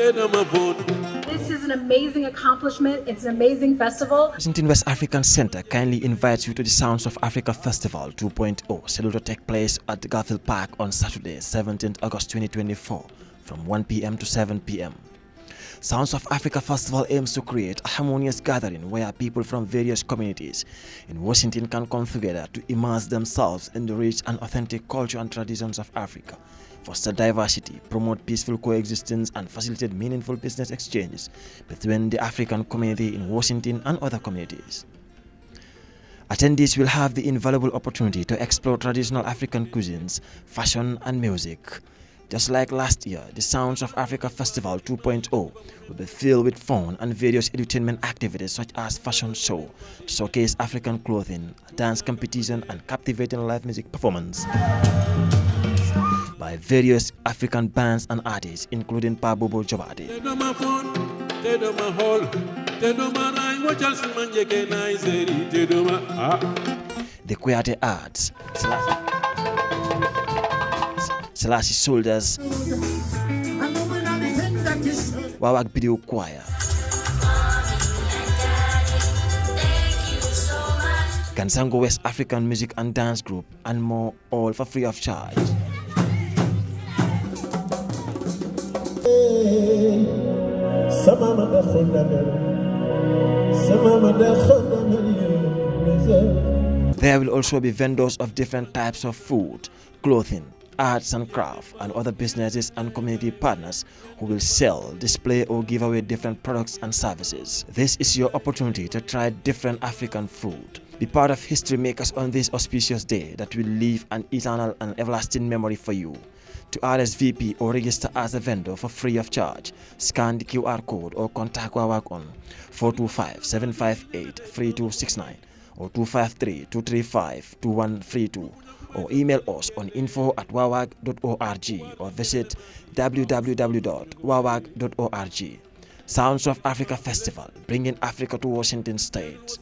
This is an amazing accomplishment. It's an amazing festival. Washington West African Center kindly invites you to the Sounds of Africa Festival 2.0, scheduled to take place at the Garfield Park on Saturday, 17th August 2024, from 1 p.m. to 7 p.m. Sounds of Africa Festival aims to create a harmonious gathering where people from various communities in Washington can come together to immerse themselves in the rich and authentic culture and traditions of Africa, foster diversity, promote peaceful coexistence, and facilitate meaningful business exchanges between the African community in Washington and other communities. Attendees will have the invaluable opportunity to explore traditional African cuisines, fashion, and music. Just like last year, the Sounds of Africa Festival 2.0 will be filled with fun and various entertainment activities such as fashion show to showcase African clothing, dance competition, and captivating live music performance by various African bands and artists, including Pabobo Jobati, the Kuyate Arts, Selassie Soldiers, Wawak Video Choir, Gansango West African Music and Dance Group, and more, all for free of charge. There will also be vendors of different types of food, clothing, arts and craft, and other businesses and community partners who will sell, display, or give away different products and services. This is your opportunity to try different African food. Be part of history makers on this auspicious day that will leave an eternal and everlasting memory for you. To RSVP or register as a vendor for free of charge, scan the QR code or contact WAWAG on 425-758-3269 or 253-235-2132. or email us on info@wawag.org or visit www.wawag.org. Sounds of Africa Festival, bringing Africa to Washington State.